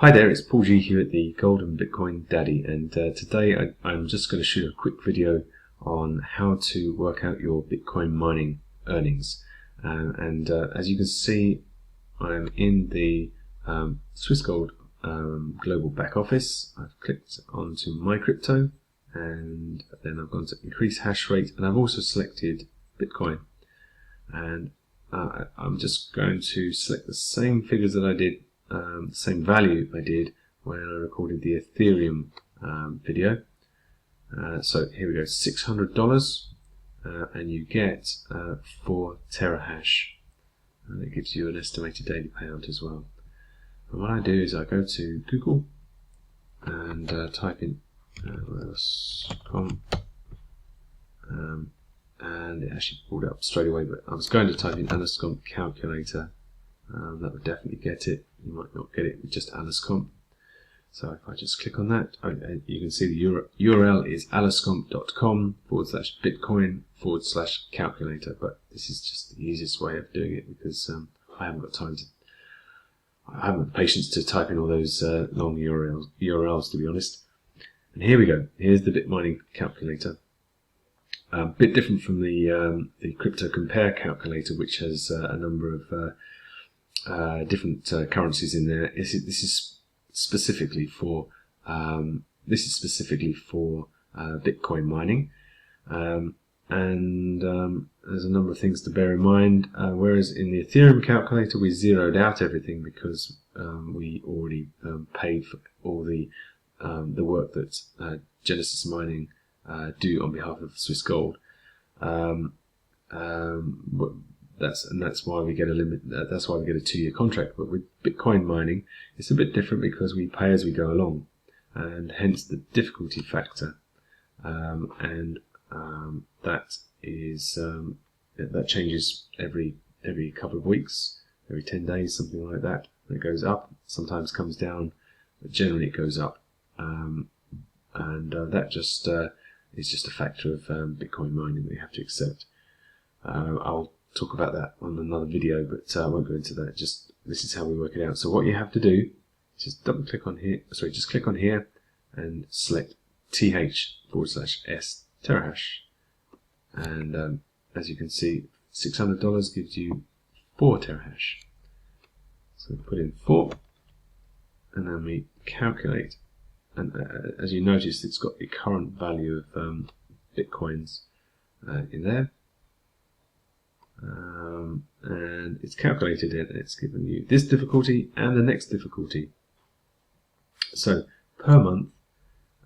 Hi there, it's Paul G Hewitt, the Golden Bitcoin Daddy, and today I'm just going to shoot a quick video on how to work out your Bitcoin mining earnings. As you can see, I'm in the Swissgold global back office. I've clicked onto my crypto, and then I've gone to increase hash rate, and I've also selected Bitcoin. And I'm just going to select the same figures that I did, the same value I did when I recorded the Ethereum video. So here we go, $600, and you get 4 terahash, and it gives you an estimated daily payout as well. And what I do is I go to Google and type in and it actually pulled it up straight away, but I was going to type in Anascomp calculator. That would definitely get it. You might not get it with just Anascomp. So if I just click on that, you can see the URL is alascomp.com/bitcoin/calculator, but this is just the easiest way of doing it because I haven't got time to, I haven't got the patience to type in all those long URLs, to be honest. And here we go. Here's the Bitmining calculator. A bit different from the crypto compare calculator, which has a number of different currencies in there. This is specifically for Bitcoin mining, and there's a number of things to bear in mind. Whereas in the Ethereum calculator, we zeroed out everything because we already paid for all the work that Genesis Mining do on behalf of Swissgold. That's why we get a limit. That's why we get a 2-year contract. But with Bitcoin mining, it's a bit different because we pay as we go along, and hence the difficulty factor. That changes every couple of weeks, every 10 days, something like that. It goes up, sometimes comes down, but generally it goes up. That just is just a factor of Bitcoin mining that you have to accept. I'll talk about that on another video, but I won't go into that. Just this is how we work it out. So what you have to do is just click on here and select th/s terahash, and as you can see, $600 gives you 4 terahash. So we put in 4, and then we calculate, and as you notice, it's got the current value of bitcoins in there. And it's calculated it, and it's given you this difficulty and the next difficulty. So per month,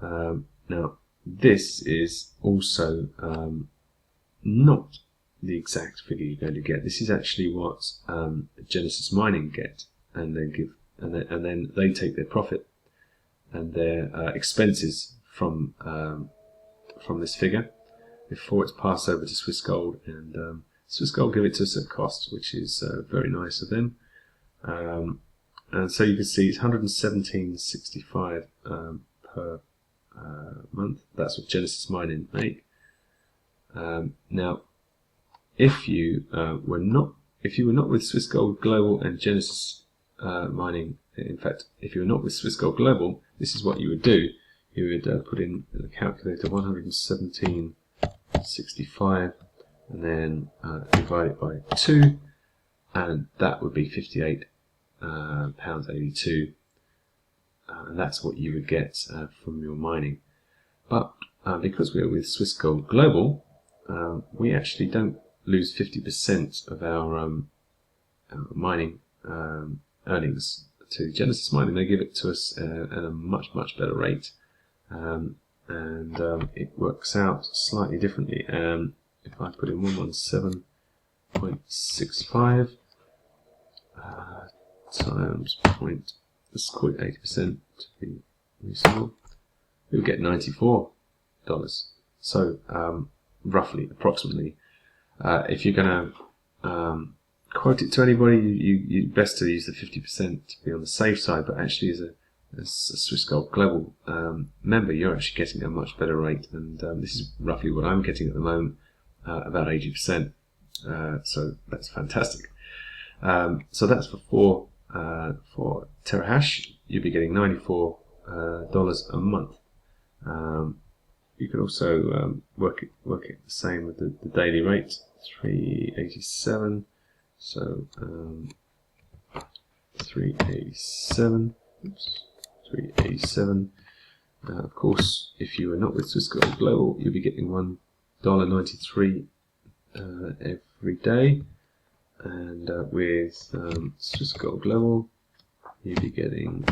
now this is also not the exact figure you're going to get. This is actually what Genesis Mining get, and then they take their profit and their expenses from this figure before it's passed over to Swissgold, and Swissgold give it to us at cost, which is very nice of them. And so you can see it's $117.65 per month. That's what Genesis Mining make. Now, if you were not with Swissgold Global and Genesis Mining, in fact, if you were not with Swissgold Global, this is what you would do. You would put in the calculator 117.65. and then divide it by 2, and that would be £58.82, and that's what you would get from your mining. But because we're with Swissgold Global, we actually don't lose 50% of our mining earnings to Genesis Mining. They give it to us at a much better rate, and it works out slightly differently. If I put in 117.65 times point, let's call it 80% to be reasonable, we'll get $94. So roughly, approximately, if you're going to quote it to anybody, you best to use the 50% to be on the safe side. But actually, as a Swissgold Global member, you're actually getting a much better rate, and this is roughly what I'm getting at the moment. About 80%, so that's fantastic. So that's for 4 terahash. you'll be getting $94 a month. You could also work it the same with the daily rate, 387. So 387. Oops, 387. Of course, if you are not with Swissquote Global, you'll be getting $1.93 every day, and with Swissquote Global, you'll be getting.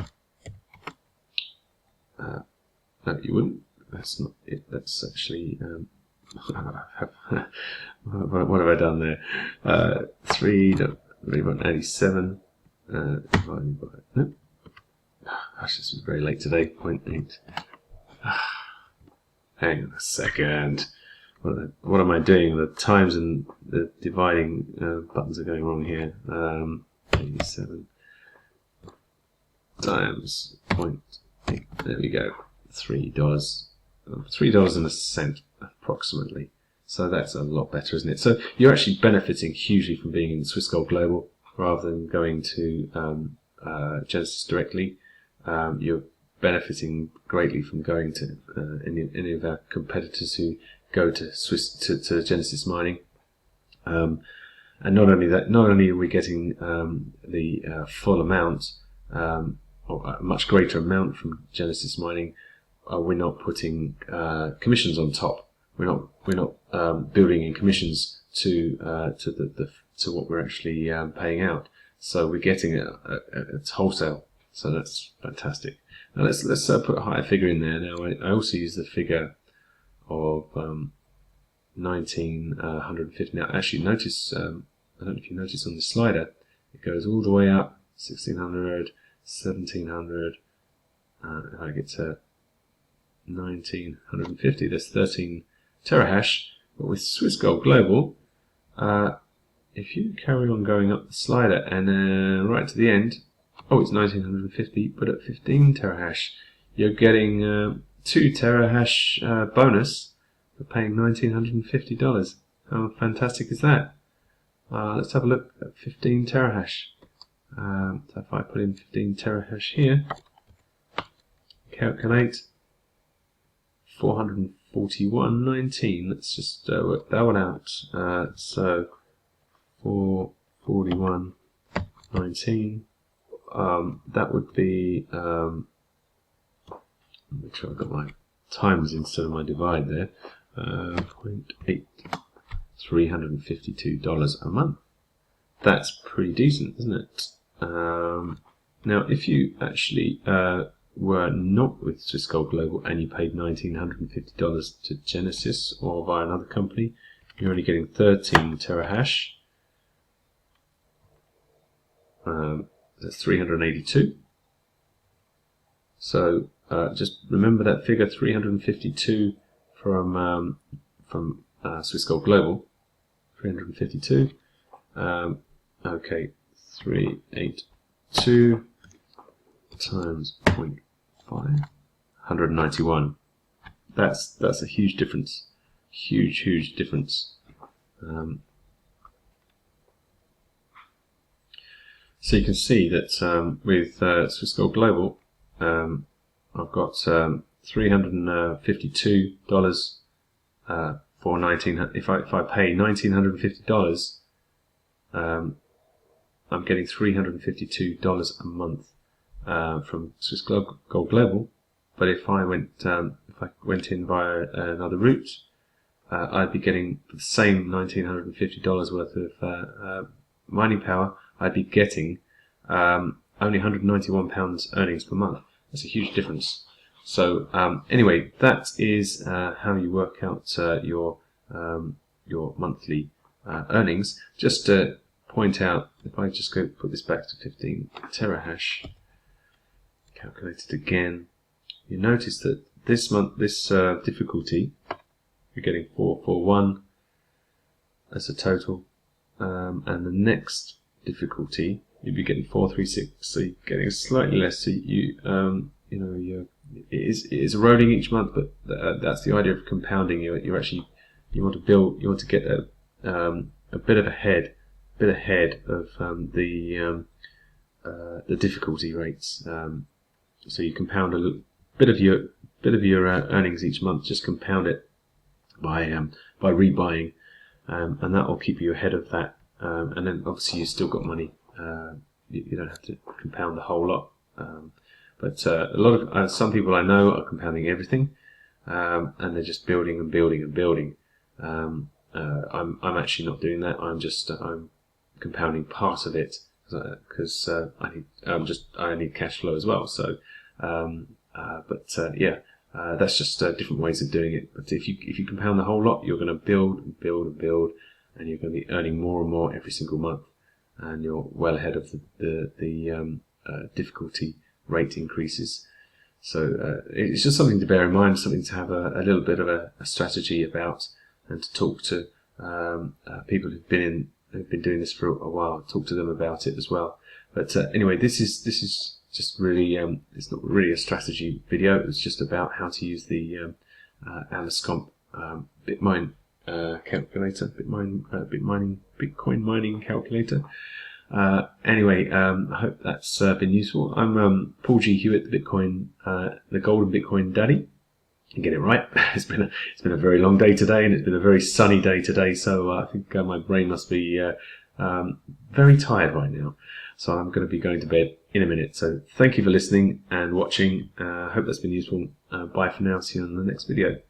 No, you wouldn't. That's not it. That's actually. What have I done there? 3.87 divided by. No. Gosh, this was very late today. 0.8. Hang on a second. What am I doing? The times and the dividing buttons are going wrong here. 87 times 0.8. There we go. $3.01 approximately. So that's a lot better, isn't it? So you're actually benefiting hugely from being in Swissquote Global rather than going to Genesis directly. You're benefiting greatly from going to any of our competitors who go to to Genesis Mining. And not only that, not only are we getting the full amount, or a much greater amount from Genesis Mining, we're not putting commissions on top. We're not building in commissions to what we're actually paying out. So we're getting it at wholesale. So that's fantastic. Now let's put a higher figure in there. Now I also use the figure of 1950. Now actually notice, I don't know if you notice on the slider, it goes all the way up 1600, 1700. If I get to 1950, there's 13 terahash. But with Swissquote Global, if you carry on going up the slider and right to the end, oh, it's 1950, but at 15 terahash, you're getting 2 terahash bonus for paying $1,950. How fantastic is that? Let's have a look at 15 terahash. So if I put in 15 terahash here, calculate 441.19. Let's just work that one out. So 441.19. That would be. Make sure I've got my times instead of my divide there. 0.8. $352 a month. That's pretty decent, isn't it? Now, if you actually were not with Swissquote Global and you paid $1,950 to Genesis or via another company, you're only getting 13 terahash. That's 382. So just remember that figure, 352 from Swissquote Global. 352. Okay, 382 times 0.5, 191. That's a huge difference. Huge difference. So you can see that with Swissquote Global, I've got $352 for 19. If I pay $1,950, I'm getting $352 a month from Swissquote Global. But if I went in via another route, I'd be getting the same $1,950 worth of mining power. I'd be getting only £191 earnings per month. That's a huge difference. So anyway, that is how you work out your monthly earnings. Just to point out, if I just go put this back to 15 terahash, calculate it again, you notice that this month, this difficulty, you're getting 441 as a total, and the next difficulty you'll be getting 436. So you're getting slightly less. So it is eroding each month, but that's the idea of compounding. You want to get a bit ahead of the difficulty rates. So you compound a little bit of your earnings each month. Just compound it by rebuying, and that will keep you ahead of that. And then obviously you've still got money. You don't have to compound the whole lot. But a lot of some people I know are compounding everything, and they're just building and building and building. I'm actually not doing that. I'm compounding part of it because I need cash flow as well. So, that's just different ways of doing it. But if you compound the whole lot, you're going to build and build and build, and you're going to be earning more and more every single month, and you're well ahead of the difficulty rate increases. So it's just something to bear in mind, something to have a little bit of a strategy about, and to talk to people who've been doing this for a while. Talk to them about it as well. But anyway, this is just really it's not really a strategy video. It's just about how to use the Amscomp Bitcoin calculator, Bitcoin mining calculator. Anyway, I hope that's been useful. I'm Paul G Hewitt, the Golden Bitcoin Daddy. You get it right. It's been a very long day today, and it's been a very sunny day today. So I think my brain must be very tired right now. So I'm going to be going to bed in a minute. So thank you for listening and watching. I hope that's been useful. Bye for now. See you on the next video.